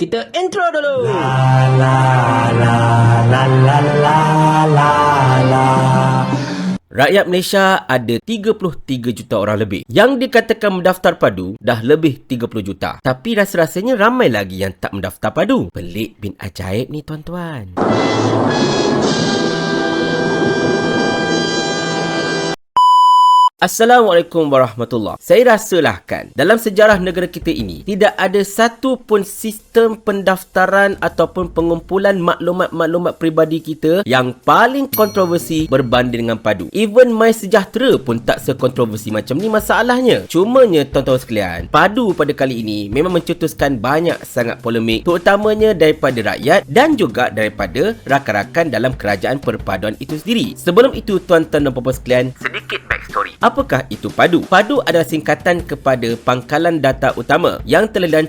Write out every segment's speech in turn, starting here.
Kita intro dulu. Rakyat Malaysia ada 33 juta orang lebih. Yang dikatakan mendaftar padu dah lebih 30 juta. Tapi rasa-rasanya ramai lagi yang tak mendaftar padu. Pelik bin ajaib ni tuan-tuan. Assalamualaikum warahmatullahi. Saya rasalah kan, dalam sejarah negara kita ini, tidak ada satu pun sistem pendaftaran ataupun pengumpulan maklumat-maklumat peribadi kita yang paling kontroversi berbanding dengan padu. Even MySejahtera pun tak sekontroversi macam ni masalahnya. Cumanya tuan-tuan sekalian, padu pada kali ini memang mencetuskan banyak sangat polemik, terutamanya daripada rakyat dan juga daripada rakan-rakan dalam kerajaan perpaduan itu sendiri. Sebelum itu tuan-tuan dan puan-puan sekalian, sedikit backstory. Apakah itu padu? Padu adalah singkatan kepada Pangkalan Data Utama yang telah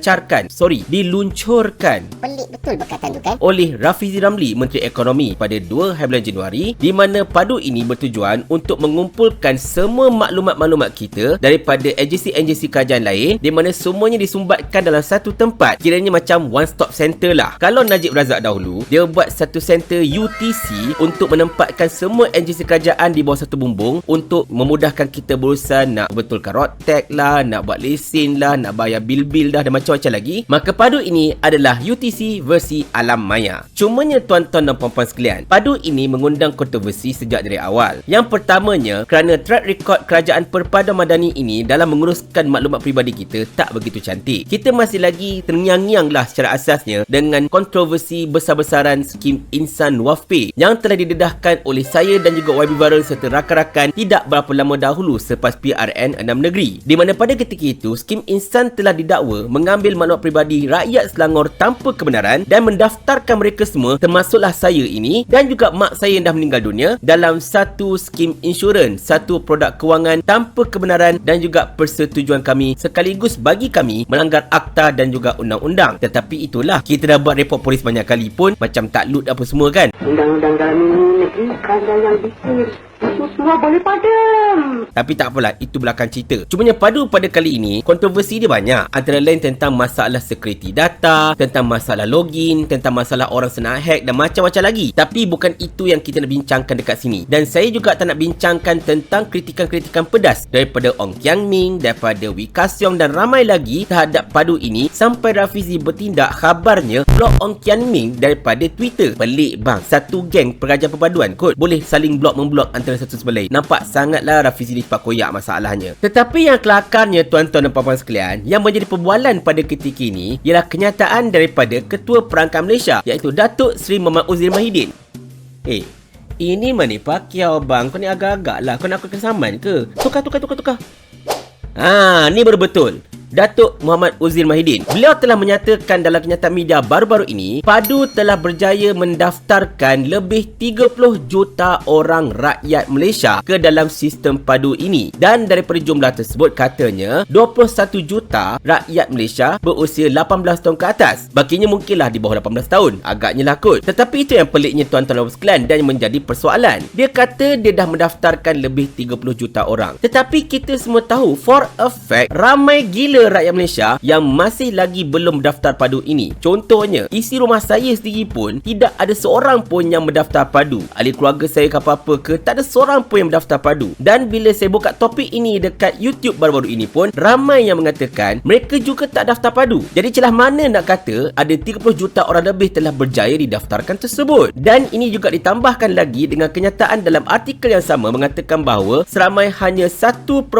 diluncurkan pelik betul perkataan tu kan, oleh Rafizi Ramli, Menteri Ekonomi pada 2 hari bulan Januari, di mana padu ini bertujuan untuk mengumpulkan semua maklumat-maklumat kita daripada agensi-agensi kerajaan lain, di mana semuanya disumbatkan dalam satu tempat. Kiranya macam one stop center lah. Kalau Najib Razak dahulu, dia buat satu center UTC untuk menempatkan semua agensi kerajaan di bawah satu bumbung untuk memudahkan kita berurusan nak betulkan road tax lah, nak buat lesen lah, nak bayar bil-bil dah dan macam-macam lagi. Maka padu ini adalah UTC versi alam maya. Cumanya tuan-tuan dan puan-puan sekalian, padu ini mengundang kontroversi sejak dari awal. Yang pertamanya, kerana track record kerajaan perpaduan madani ini dalam menguruskan maklumat peribadi kita tak begitu cantik. Kita masih lagi terngiang-ngiang lah secara asasnya dengan kontroversi besar-besaran skim Insan Wafpe yang telah didedahkan oleh saya dan juga YB Viral serta rakan-rakan tidak berapa lama dahulu selepas PRN 6 negeri, di mana pada ketika itu skim Insan telah didakwa mengambil maklumat peribadi rakyat Selangor tanpa kebenaran dan mendaftarkan mereka semua, termasuklah saya ini dan juga mak saya yang dah meninggal dunia, dalam satu skim insurans, satu produk kewangan tanpa kebenaran dan juga persetujuan kami, sekaligus bagi kami melanggar akta dan juga undang-undang. Tetapi itulah, kita dah buat report polis banyak kali pun macam tak loot apa semua kan. undang-undang dalam ini negeri kerajaan yang bikin itu semua boleh padam. Tapi tak apalah, itu belakang cerita. Cumanya padu pada kali ini, kontroversi dia banyak. Antara lain tentang masalah security data, tentang masalah login, tentang masalah orang senang hack dan macam-macam lagi. Tapi bukan itu yang kita nak bincangkan dekat sini. Dan saya juga tak nak bincangkan tentang kritikan-kritikan pedas daripada Ong Kiang Ming, daripada Wee Ka Siong dan ramai lagi terhadap padu ini, sampai Rafizi bertindak khabarnya blok Ong Kiang Ming daripada Twitter. Pelik bang, satu geng pengajar perpaduan kot boleh saling blok-memblok antara satu sama lain. Nampak sangatlah Rafizi ni cepat koyak masalahnya. Tetapi yang kelakarnya tuan-tuan dan puan-puan sekalian, yang menjadi perbualan pada ketika ini ialah kenyataan daripada Ketua Perangkat Malaysia, iaitu Datuk Seri Muhammad Uzir Mahidin. Ini mana pakiau bang? Kau ni agak-agak lah. Kau nak aku kesaman ke? Tukar. Ni baru betul. Datuk Muhammad Uzir Mahidin. Beliau telah menyatakan dalam kenyataan media baru-baru ini, padu telah berjaya mendaftarkan lebih 30 juta orang rakyat Malaysia ke dalam sistem padu ini. Dan daripada jumlah tersebut, katanya 21 juta rakyat Malaysia berusia 18 tahun ke atas. Bakinya mungkinlah di bawah 18 tahun. Agaknya lah kot. Tetapi itu yang peliknya tuan-tuan dan sekalian dan yang menjadi persoalan. Dia kata dia dah mendaftarkan lebih 30 juta orang. Tetapi kita semua tahu for a fact, ramai gila rakyat Malaysia yang masih lagi belum mendaftar padu ini. Contohnya, isi rumah saya sendiri pun tidak ada seorang pun yang mendaftar padu. Ahli keluarga saya ke apa-apa ke, tak ada seorang pun yang mendaftar padu. Dan bila saya buka topik ini dekat YouTube baru-baru ini pun, ramai yang mengatakan mereka juga tak daftar padu. Jadi celah mana nak kata ada 30 juta orang lebih telah berjaya didaftarkan tersebut. Dan ini juga ditambahkan lagi dengan kenyataan dalam artikel yang sama mengatakan bahawa seramai hanya 1.5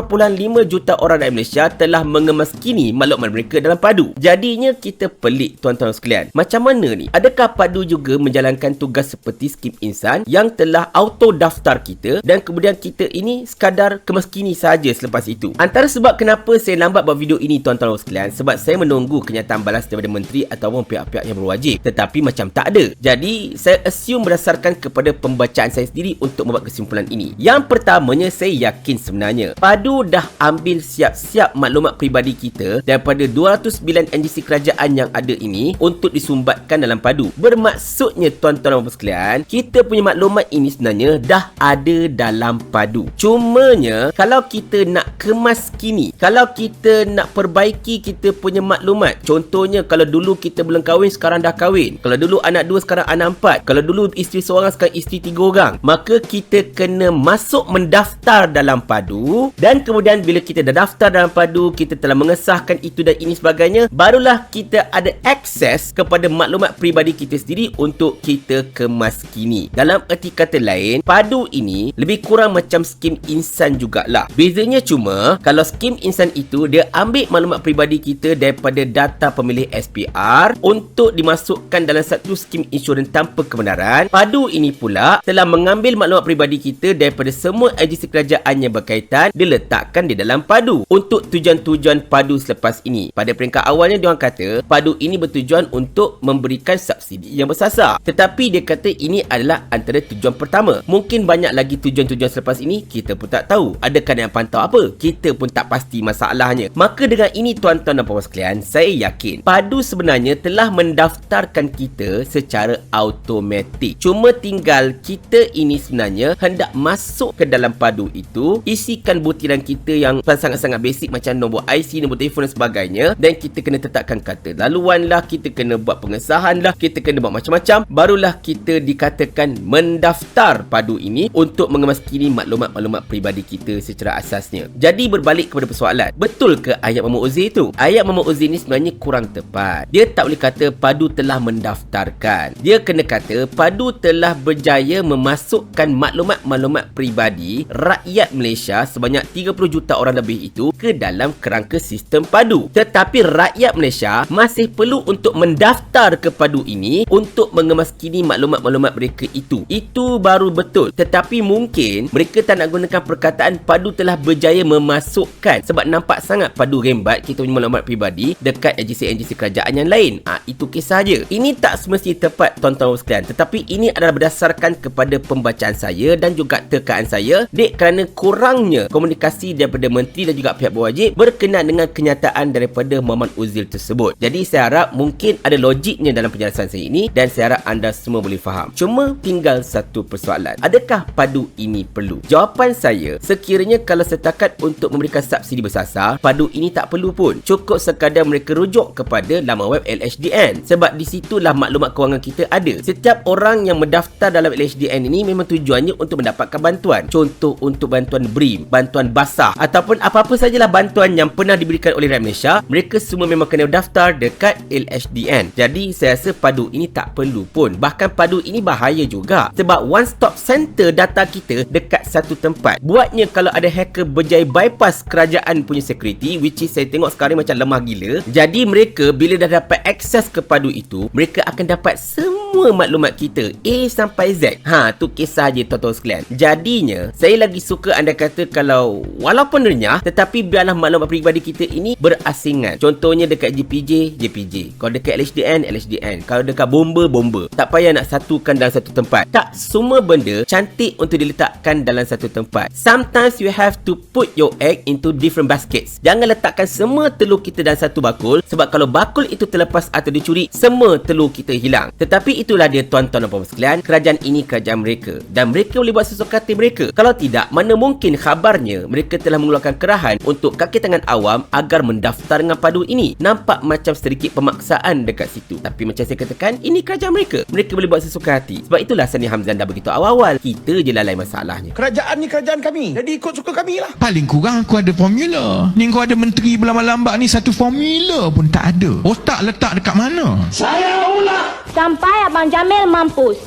juta orang rakyat Malaysia telah mengemaskini maklumat mereka dalam padu. Jadinya kita pelik tuan-tuan sekalian. Macam mana ni? Adakah padu juga menjalankan tugas seperti skim Insan yang telah auto daftar kita dan kemudian kita ini sekadar kemaskini saja selepas itu? Antara sebab kenapa saya lambat buat video ini tuan-tuan sekalian, sebab saya menunggu kenyataan balas daripada menteri ataupun pihak-pihak yang berwajib. Tetapi macam tak ada. Jadi saya assume berdasarkan kepada pembacaan saya sendiri untuk membuat kesimpulan ini. Yang pertamanya, saya yakin sebenarnya padu dah ambil siap-siap maklumat peribadi kita daripada 209 agensi kerajaan yang ada ini untuk disumbatkan daftarkan dalam padu. Bermaksudnya tuan-tuan dan puan sekalian, kita punya maklumat ini sebenarnya dah ada dalam padu. Cumanya kalau kita nak kemas kini, kalau kita nak perbaiki kita punya maklumat, contohnya kalau dulu kita belum kahwin sekarang dah kahwin, kalau dulu anak 2 sekarang anak 4, kalau dulu isteri seorang sekarang isteri 3 orang, maka kita kena masuk mendaftar dalam padu. Dan kemudian bila kita dah daftar dalam padu, kita telah mengesahkan itu dan ini sebagainya, barulah kita ada akses kepada maklumat peribadi kita sendiri untuk kita kemas kini. Dalam erti kata lain, padu ini lebih kurang macam skim insan jugalah. Bezanya cuma kalau skim insan itu dia ambil maklumat peribadi kita daripada data pemilih SPR untuk dimasukkan dalam satu skim insurans tanpa kebenaran. Padu ini pula telah mengambil maklumat peribadi kita daripada semua agensi kerajaan yang berkaitan, diletakkan di dalam padu untuk tujuan-tujuan padu selepas ini. Pada peringkat awalnya diorang kata padu ini bertujuan untuk memberikan subsidi yang bersasar, tetapi dia kata ini adalah antara tujuan pertama. Mungkin banyak lagi tujuan-tujuan selepas ini, kita pun tak tahu. Adakah yang pantau apa? Kita pun tak pasti masalahnya. Maka dengan ini tuan-tuan dan puan sekalian, saya yakin padu sebenarnya telah mendaftarkan kita secara automatik. Cuma tinggal kita ini sebenarnya hendak masuk ke dalam padu itu, isikan butiran kita yang sangat-sangat basic macam nombor IC, nombor telefon dan sebagainya, dan kita kena tetapkan kata laluan lah, kita kena buat pengesahan lah, kita kena buat macam-macam, barulah kita dikatakan mendaftar padu ini untuk mengemaskini maklumat-maklumat peribadi kita secara asasnya. Jadi berbalik kepada persoalan, betul ke ayat Muhammad Uzair itu? Ayat Muhammad Uzair ini sebenarnya kurang tepat. Dia tak boleh kata padu telah mendaftarkan. Dia kena kata padu telah berjaya memasukkan maklumat-maklumat peribadi rakyat Malaysia sebanyak 30 juta orang lebih itu ke dalam kerangka sistem padu. Tetapi rakyat Malaysia masih perlu untuk mendaftar ke padu ini untuk mengemaskini maklumat-maklumat mereka itu. Itu baru betul. Tetapi mungkin mereka tak nak gunakan perkataan padu telah berjaya memasukkan, sebab nampak sangat padu rembat kita punya maklumat peribadi dekat agensi-agensi kerajaan yang lain. Itu kisah saja. Ini tak semestinya tepat tuan-tuan sekalian, tetapi ini adalah berdasarkan kepada pembacaan saya dan juga tekaan saya, kerana kurangnya komunikasi daripada menteri dan juga pihak berwajib berkenaan dengan kenyataan daripada Muhammad Uzair tersebut. Jadi saya harap mungkin ada logiknya dalam penjelasan saya ini dan saya harap anda semua boleh faham. Cuma tinggal satu persoalan, adakah padu ini perlu? Jawapan saya, sekiranya kalau setakat untuk memberikan subsidi bersasar, padu ini tak perlu pun. Cukup sekadar mereka rujuk kepada laman web LHDN, sebab di situlah maklumat kewangan kita ada. Setiap orang yang mendaftar dalam LHDN ini memang tujuannya untuk mendapatkan bantuan. Contoh untuk bantuan BRIM, bantuan basah ataupun apa-apa sajalah bantuan yang pernah diberikan oleh rakyat Malaysia, mereka semua memang kena daftar dekat LHDN. Jadi saya rasa padu ini tak perlu pun. Bahkan padu ini bahaya juga, sebab one stop center data kita dekat satu tempat. Buatnya kalau ada hacker berjaya bypass kerajaan punya security, which is saya tengok sekarang macam lemah gila. Jadi mereka bila dah dapat akses ke padu itu, mereka akan dapat semua maklumat kita A sampai Z. Tu kisah je tuan-tuan sekalian. Jadinya saya lagi suka anda kata kalau walaupun renyah, tetapi biarlah maklumat peribadi kita ini berasingan. Contohnya dekat JPJ. Kalau dekat LHDN. Kalau dekat bomba. Tak payah nak satukan dalam satu tempat. Tak semua benda cantik untuk diletakkan dalam satu tempat. Sometimes you have to put your egg into different baskets. Jangan letakkan semua telur kita dalam satu bakul, sebab kalau bakul itu terlepas atau dicuri, semua telur kita hilang. Tetapi itulah dia tuan-tuan dan puan sekalian, kerajaan ini kerajaan mereka dan mereka boleh buat sesuka hati mereka. Kalau tidak, mana mungkin khabarnya mereka telah mengeluarkan kerahan untuk kaki tangan awam agar mendaftar dengan padu ini. Nampak macam sedikit pemaksaan dekat situ, tapi macam saya katakan, ini kerajaan mereka. Mereka boleh buat sesuka hati. Sebab itulah Sani Hamzan dah begitu awal-awal. Kita je lalai masalahnya. Kerajaan ni kerajaan kami, jadi ikut suka kami lah. Paling kurang aku ada formula. Ni kau ada menteri berlambat-lambat ni, satu formula pun tak ada. Otak letak dekat mana? Saya ulang. Sampai Abang Jamil mampus.